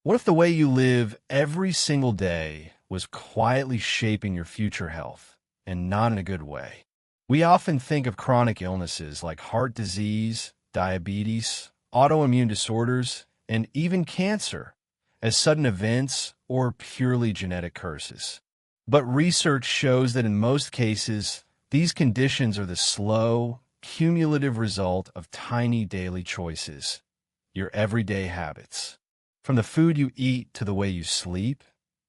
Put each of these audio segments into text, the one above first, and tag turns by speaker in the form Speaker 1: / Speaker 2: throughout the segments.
Speaker 1: What if the way you live every single day was quietly shaping your future health, and not in a good way? We often think of chronic illnesses like heart disease, diabetes, autoimmune disorders, and even cancer as sudden events or purely genetic curses. But research shows that in most cases, these conditions are the slow, cumulative result of tiny daily choices, your everyday habits. From the food you eat to the way you sleep,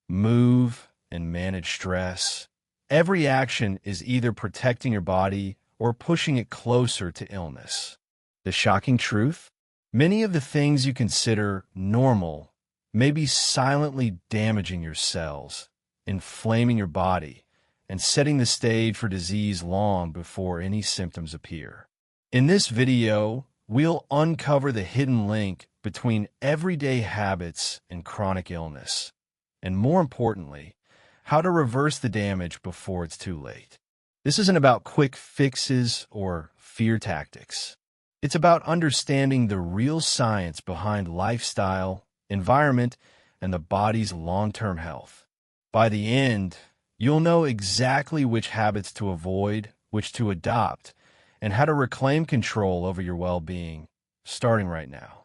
Speaker 1: move, and manage stress, every action is either protecting your body or pushing it closer to illness. The shocking truth? Many of the things you consider normal may be silently damaging your cells, inflaming your body, and setting the stage for disease long before any symptoms appear. In this video, we'll uncover the hidden link between everyday habits and chronic illness, and more importantly, how to reverse the damage before it's too late. This isn't about quick fixes or fear tactics. It's about understanding the real science behind lifestyle, environment, and the body's long-term health. By the end, you'll know exactly which habits to avoid, which to adopt, and how to reclaim control over your well-being, starting right now.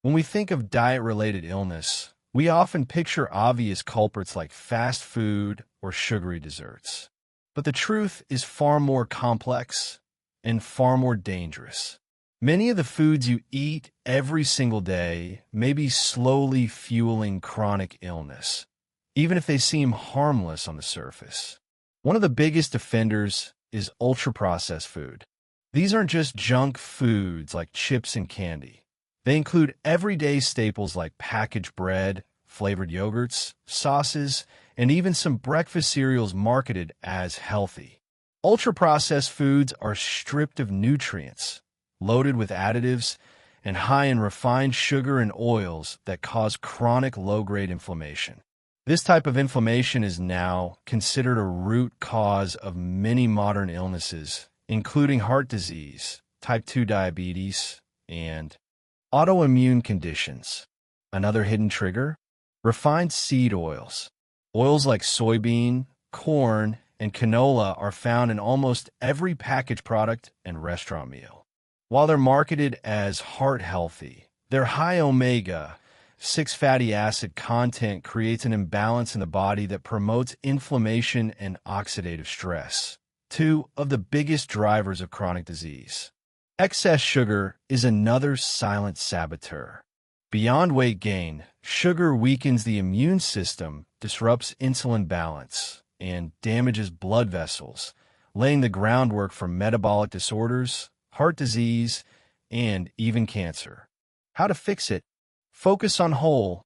Speaker 1: When we think of diet-related illness, we often picture obvious culprits like fast food or sugary desserts. But the truth is far more complex and far more dangerous. Many of the foods you eat every single day may be slowly fueling chronic illness, even if they seem harmless on the surface. One of the biggest offenders is ultra-processed food. These aren't just junk foods like chips and candy. They include everyday staples like packaged bread, flavored yogurts, sauces, and even some breakfast cereals marketed as healthy. Ultra-processed foods are stripped of nutrients, loaded with additives, and high in refined sugar and oils that cause chronic low-grade inflammation. This type of inflammation is now considered a root cause of many modern illnesses, including heart disease, type 2 diabetes, and autoimmune conditions. Another hidden trigger? Refined seed oils. Oils like soybean, corn, and canola are found in almost every packaged product and restaurant meal. While they're marketed as heart-healthy, their high omega-6 fatty acid content creates an imbalance in the body that promotes inflammation and oxidative stress, two of the biggest drivers of chronic disease. Excess sugar is another silent saboteur. Beyond weight gain, sugar weakens the immune system, disrupts insulin balance, and damages blood vessels, laying the groundwork for metabolic disorders, heart disease, and even cancer. How to fix it? Focus on whole,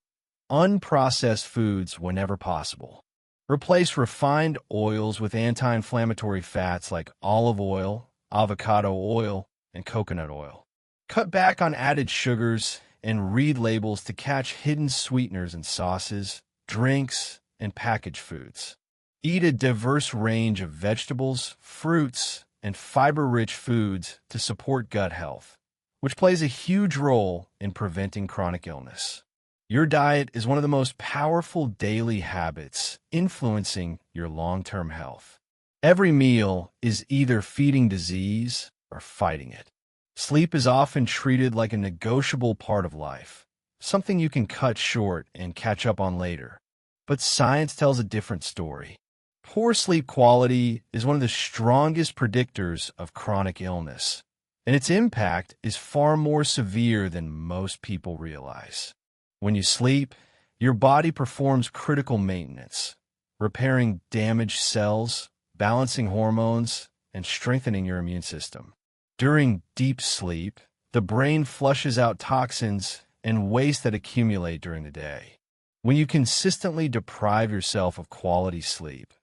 Speaker 1: unprocessed foods whenever possible. Replace refined oils with anti-inflammatory fats like olive oil, avocado oil, and coconut oil. Cut back on added sugars and read labels to catch hidden sweeteners in sauces, drinks, and packaged foods. Eat a diverse range of vegetables, fruits, and fiber-rich foods to support gut health, which plays a huge role in preventing chronic illness. Your diet is one of the most powerful daily habits influencing your long-term health. Every meal is either feeding disease or fighting it. Sleep is often treated like a negotiable part of life, something you can cut short and catch up on later. But science tells a different story. Poor sleep quality is one of the strongest predictors of chronic illness, and its impact is far more severe than most people realize. When you sleep, your body performs critical maintenance, repairing damaged cells, balancing hormones, and strengthening your immune system. During deep sleep, the brain flushes out toxins and waste that accumulate during the day. When you consistently deprive yourself of quality sleep,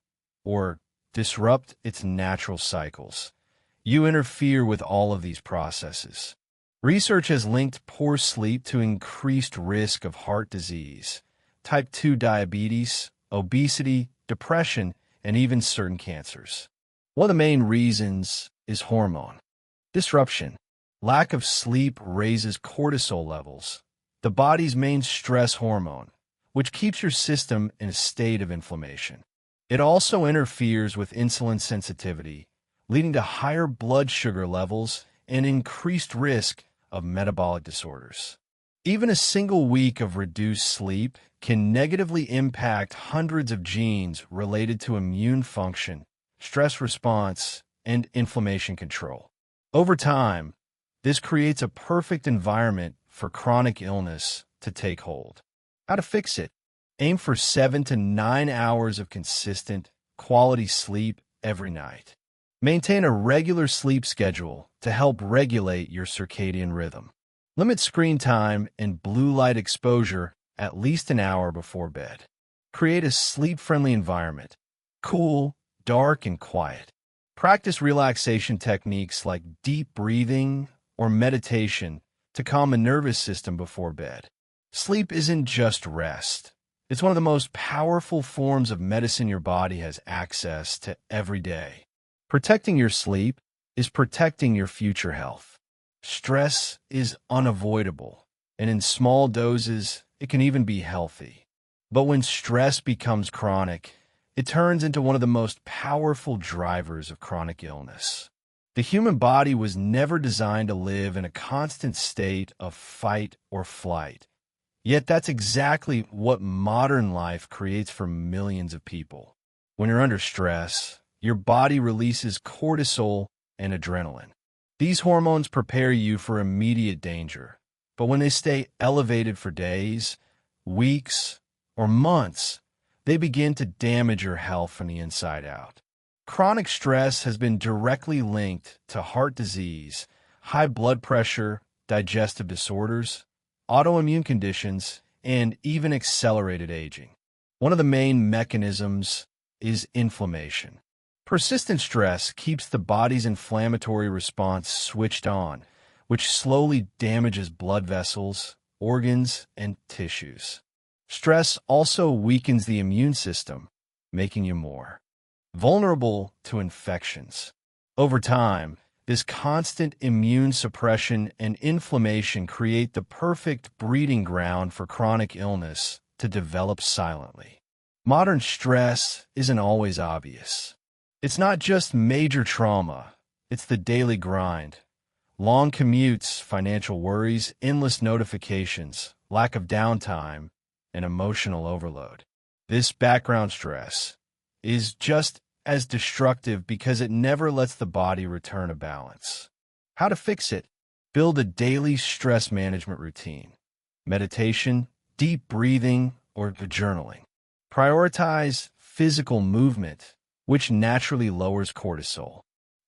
Speaker 1: or disrupt its natural cycles, you interfere with all of these processes. Research has linked poor sleep to increased risk of heart disease, type 2 diabetes, obesity, depression, and even certain cancers. One of the main reasons is hormone disruption. Lack of sleep raises cortisol levels, the body's main stress hormone, which keeps your system in a state of inflammation. It also interferes with insulin sensitivity, leading to higher blood sugar levels and increased risk of metabolic disorders. Even a single week of reduced sleep can negatively impact hundreds of genes related to immune function, stress response, and inflammation control. Over time, this creates a perfect environment for chronic illness to take hold. How to fix it? Aim for 7 to 9 hours of consistent, quality sleep every night. Maintain a regular sleep schedule to help regulate your circadian rhythm. Limit screen time and blue light exposure at least an hour before bed. Create a sleep-friendly environment, cool, dark, and quiet. Practice relaxation techniques like deep breathing or meditation to calm the nervous system before bed. Sleep isn't just rest. It's one of the most powerful forms of medicine your body has access to every day. Protecting your sleep is protecting your future health. Stress is unavoidable, and in small doses, it can even be healthy. But when stress becomes chronic, it turns into one of the most powerful drivers of chronic illness. The human body was never designed to live in a constant state of fight or flight. Yet that's exactly what modern life creates for millions of people. When you're under stress, your body releases cortisol and adrenaline. These hormones prepare you for immediate danger, but when they stay elevated for days, weeks, or months, they begin to damage your health from the inside out. Chronic stress has been directly linked to heart disease, high blood pressure, digestive disorders, autoimmune conditions, and even accelerated aging. One of the main mechanisms is inflammation. Persistent stress keeps the body's inflammatory response switched on, which slowly damages blood vessels, organs, and tissues. Stress also weakens the immune system, making you more vulnerable to infections. Over time, this constant immune suppression and inflammation create the perfect breeding ground for chronic illness to develop silently. Modern stress isn't always obvious. It's not just major trauma, it's the daily grind. Long commutes, financial worries, endless notifications, lack of downtime, and emotional overload. This background stress is just as destructive because it never lets the body return to balance. How to fix it? Build a daily stress management routine. Meditation, deep breathing, or journaling. Prioritize physical movement, which naturally lowers cortisol.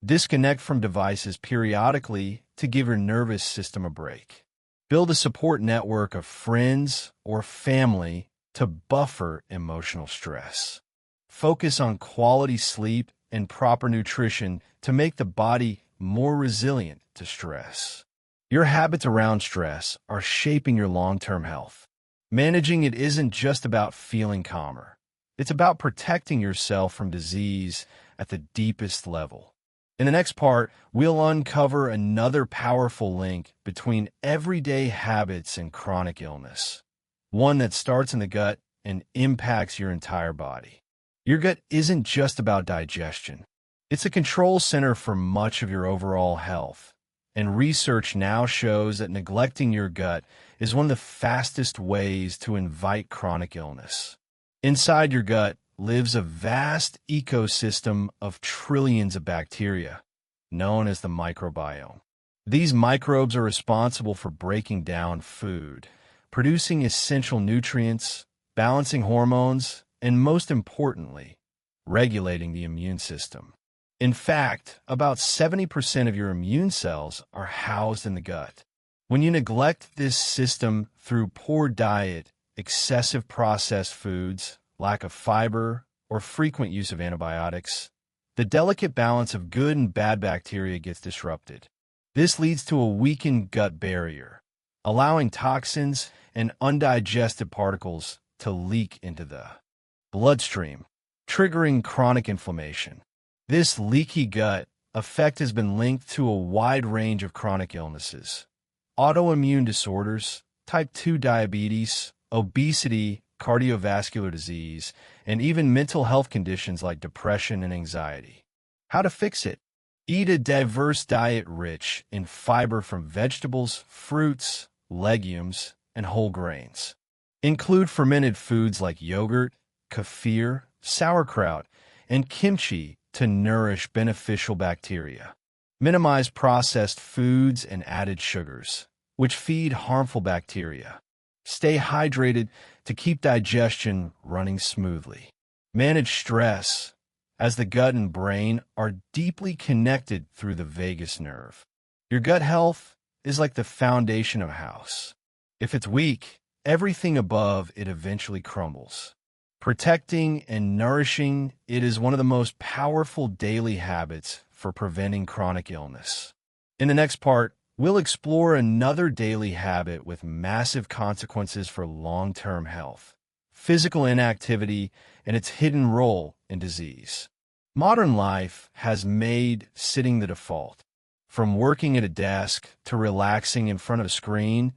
Speaker 1: Disconnect from devices periodically to give your nervous system a break. Build a support network of friends or family to buffer emotional stress. Focus on quality sleep and proper nutrition to make the body more resilient to stress. Your habits around stress are shaping your long-term health. Managing it isn't just about feeling calmer. It's about protecting yourself from disease at the deepest level. In the next part, we'll uncover another powerful link between everyday habits and chronic illness, one that starts in the gut and impacts your entire body. Your gut isn't just about digestion. It's a control center for much of your overall health, and research now shows that neglecting your gut is one of the fastest ways to invite chronic illness. Inside your gut lives a vast ecosystem of trillions of bacteria, known as the microbiome. These microbes are responsible for breaking down food, producing essential nutrients, balancing hormones, and most importantly, regulating the immune system. In fact, about 70% of your immune cells are housed in the gut. When you neglect this system through poor diet, excessive processed foods, lack of fiber, or frequent use of antibiotics, the delicate balance of good and bad bacteria gets disrupted. This leads to a weakened gut barrier, allowing toxins and undigested particles to leak into the bloodstream, triggering chronic inflammation. This leaky gut effect has been linked to a wide range of chronic illnesses, autoimmune disorders, type 2 diabetes, obesity, cardiovascular disease, and even mental health conditions like depression and anxiety. How to fix it? Eat a diverse diet rich in fiber from vegetables, fruits, legumes, and whole grains. Include fermented foods like yogurt, kefir, sauerkraut, and kimchi to nourish beneficial bacteria. Minimize processed foods and added sugars, which feed harmful bacteria. Stay hydrated to keep digestion running smoothly. Manage stress, as the gut and brain are deeply connected through the vagus nerve. Your gut health is like the foundation of a house. If it's weak, everything above it eventually crumbles. Protecting and nourishing it is one of the most powerful daily habits for preventing chronic illness. In the next part, we'll explore another daily habit with massive consequences for long-term health: physical inactivity and its hidden role in disease. Modern life has made sitting the default. From working at a desk to relaxing in front of a screen,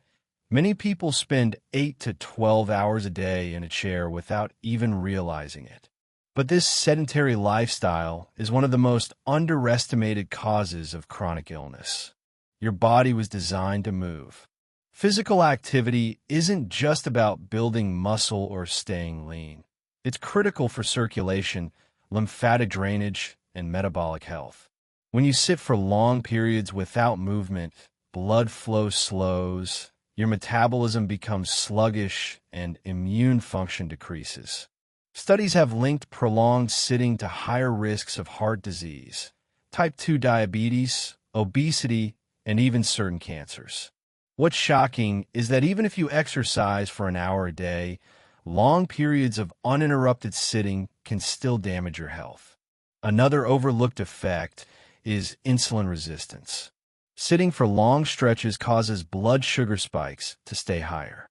Speaker 1: many people spend 8 to 12 hours a day in a chair without even realizing it. But this sedentary lifestyle is one of the most underestimated causes of chronic illness. Your body was designed to move. Physical activity isn't just about building muscle or staying lean. It's critical for circulation, lymphatic drainage, and metabolic health. When you sit for long periods without movement, blood flow slows, your metabolism becomes sluggish, and immune function decreases. Studies have linked prolonged sitting to higher risks of heart disease, type 2 diabetes, obesity, and even certain cancers. What's shocking is that even if you exercise for an hour a day, long periods of uninterrupted sitting can still damage your health. Another overlooked effect is insulin resistance. Sitting for long stretches causes blood sugar spikes to stay higher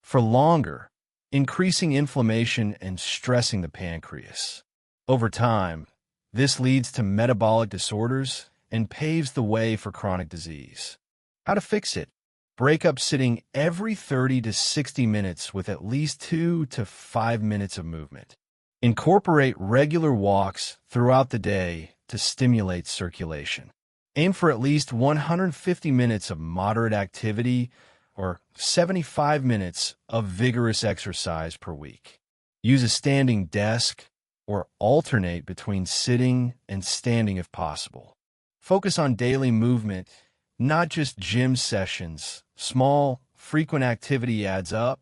Speaker 1: for longer, increasing inflammation and stressing the pancreas. Over time, this leads to metabolic disorders and paves the way for chronic disease. How to fix it? Break up sitting every 30 to 60 minutes with at least 2 to 5 minutes of movement. Incorporate regular walks throughout the day to stimulate circulation. Aim for at least 150 minutes of moderate activity or 75 minutes of vigorous exercise per week. Use a standing desk or alternate between sitting and standing if possible. Focus on daily movement, not just gym sessions. Small, frequent activity adds up.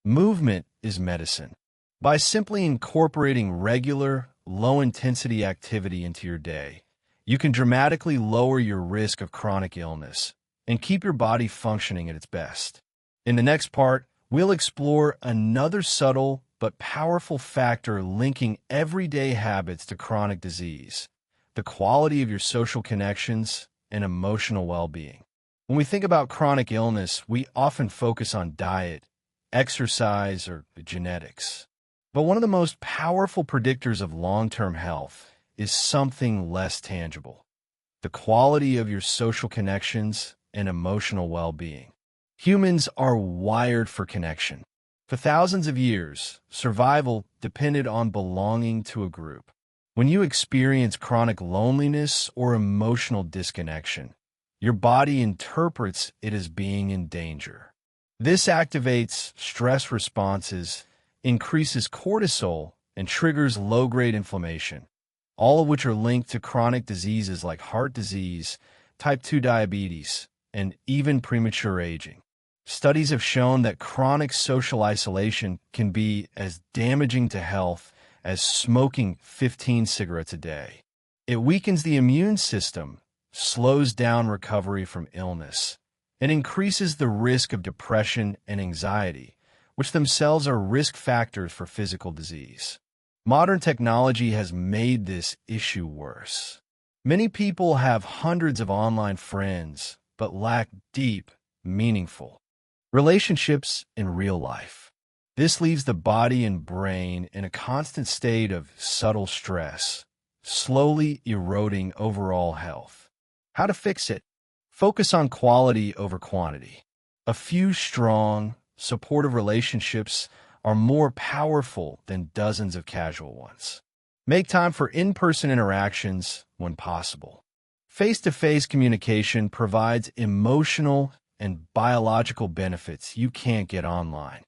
Speaker 1: Movement is medicine. By simply incorporating regular, low-intensity activity into your day, you can dramatically lower your risk of chronic illness and keep your body functioning at its best. In the next part, we'll explore another subtle but powerful factor linking everyday habits to chronic disease: the quality of your social connections and emotional well-being. When we think about chronic illness, we often focus on diet, exercise, or genetics. But one of the most powerful predictors of long-term health is something less tangible: the quality of your social connections and emotional well-being. Humans are wired for connection. For thousands of years, survival depended on belonging to a group. When you experience chronic loneliness or emotional disconnection, your body interprets it as being in danger. This activates stress responses, increases cortisol, and triggers low-grade inflammation, all of which are linked to chronic diseases like heart disease, type 2 diabetes, and even premature aging. Studies have shown that chronic social isolation can be as damaging to health as smoking 15 cigarettes a day. It weakens the immune system, slows down recovery from illness, and increases the risk of depression and anxiety, which themselves are risk factors for physical disease. Modern technology has made this issue worse. Many people have hundreds of online friends, but lack deep, meaningful relationships in real life. This leaves the body and brain in a constant state of subtle stress, slowly eroding overall health. How to fix it? Focus on quality over quantity. A few strong, supportive relationships are more powerful than dozens of casual ones. Make time for in-person interactions when possible. Face-to-face communication provides emotional and biological benefits you can't get online.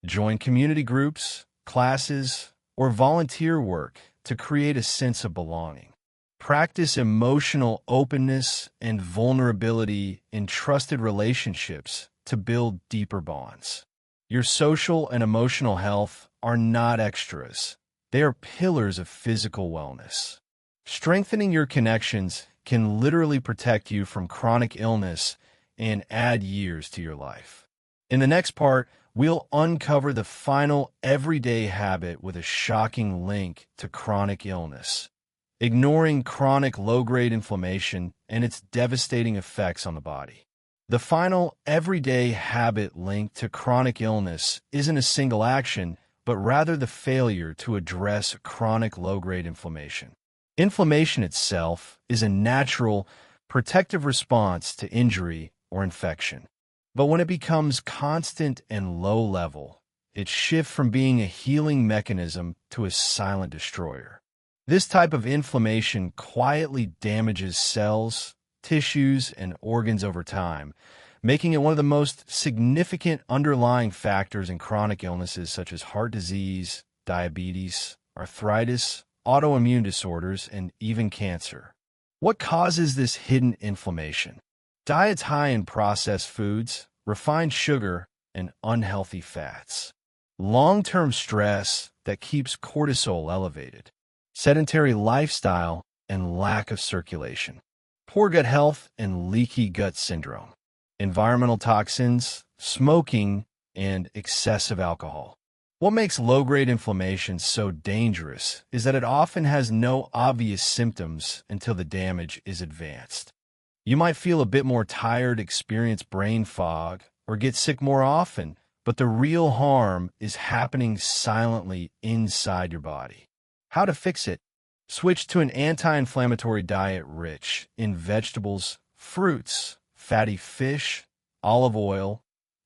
Speaker 1: Join community groups, classes, or volunteer work to create a sense of belonging. Practice emotional openness and vulnerability in trusted relationships to build deeper bonds. Your social and emotional health are not extras. They are pillars of physical wellness. Strengthening your connections can literally protect you from chronic illness and add years to your life. In the next part, we'll uncover the final everyday habit with a shocking link to chronic illness, ignoring chronic low-grade inflammation and its devastating effects on the body. The final everyday habit linked to chronic illness isn't a single action, but rather the failure to address chronic low-grade inflammation. Inflammation itself is a natural, protective response to injury or infection. But when it becomes constant and low-level, it shifts from being a healing mechanism to a silent destroyer. This type of inflammation quietly damages cells, tissues, and organs over time, making it one of the most significant underlying factors in chronic illnesses such as heart disease, diabetes, arthritis, autoimmune disorders, and even cancer. What causes this hidden inflammation? Diets high in processed foods, refined sugar, and unhealthy fats. Long-term stress that keeps cortisol elevated. Sedentary lifestyle and lack of circulation. Poor gut health and leaky gut syndrome. Environmental toxins, smoking, and excessive alcohol. What makes low-grade inflammation so dangerous is that it often has no obvious symptoms until the damage is advanced. You might feel a bit more tired, experience brain fog, or get sick more often, but the real harm is happening silently inside your body. How to fix it? Switch to an anti-inflammatory diet rich in vegetables, fruits, fatty fish, olive oil,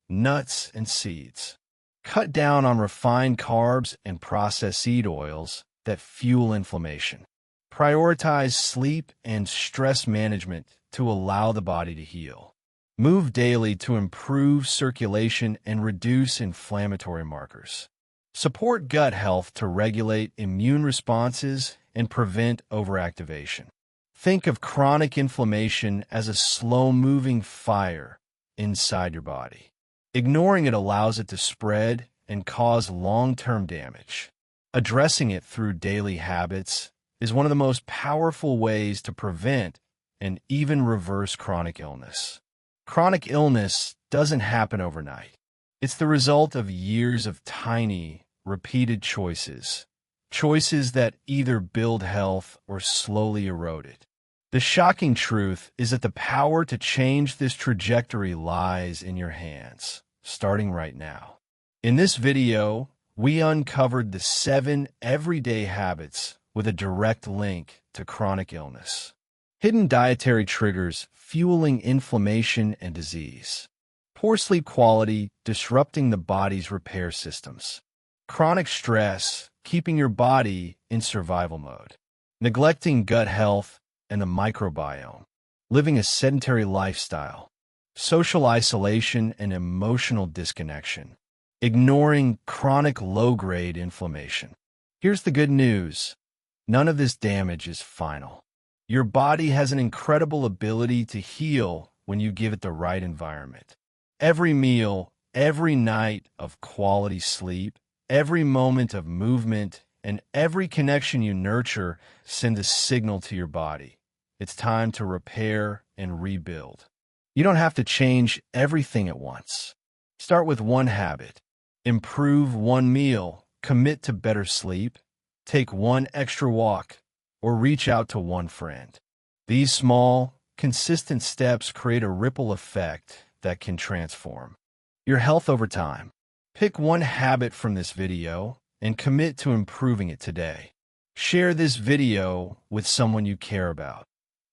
Speaker 1: nuts, and seeds. Cut down on refined carbs and processed seed oils that fuel inflammation. Prioritize sleep and stress management to allow the body to heal. Move daily to improve circulation and reduce inflammatory markers. Support gut health to regulate immune responses and prevent overactivation. Think of chronic inflammation as a slow-moving fire inside your body. Ignoring it allows it to spread and cause long-term damage. Addressing it through daily habits is one of the most powerful ways to prevent and even reverse chronic illness. Chronic illness doesn't happen overnight. It's the result of years of tiny, repeated choices. Choices that either build health or slowly erode it. The shocking truth is that the power to change this trajectory lies in your hands, starting right now. In this video, we uncovered the 7 everyday habits with a direct link to chronic illness. Hidden dietary triggers fueling inflammation and disease. Poor sleep quality disrupting the body's repair systems. Chronic stress keeping your body in survival mode. Neglecting gut health and the microbiome. Living a sedentary lifestyle. Social isolation and emotional disconnection. Ignoring chronic low-grade inflammation. Here's the good news. None of this damage is final. Your body has an incredible ability to heal when you give it the right environment. Every meal, every night of quality sleep, every moment of movement, and every connection you nurture send a signal to your body. It's time to repair and rebuild. You don't have to change everything at once. Start with one habit. Improve one meal. Commit to better sleep. Take one extra walk. Or reach out to one friend. These small, consistent steps create a ripple effect that can transform your health over time. Pick one habit from this video and commit to improving it today. Share this video with someone you care about.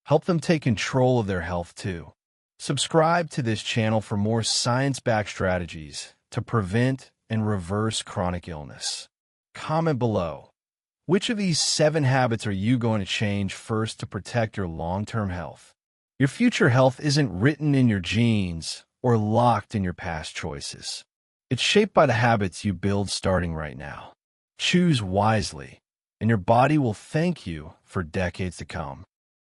Speaker 1: Help them take control of their health too. Subscribe to this channel for more science-backed strategies to prevent and reverse chronic illness? Comment below. Which of these 7 habits are you going to change first to protect your long-term health? Your future health isn't written in your genes or locked in your past choices. It's shaped by the habits you build starting right now. Choose wisely, and your body will thank you for decades to come.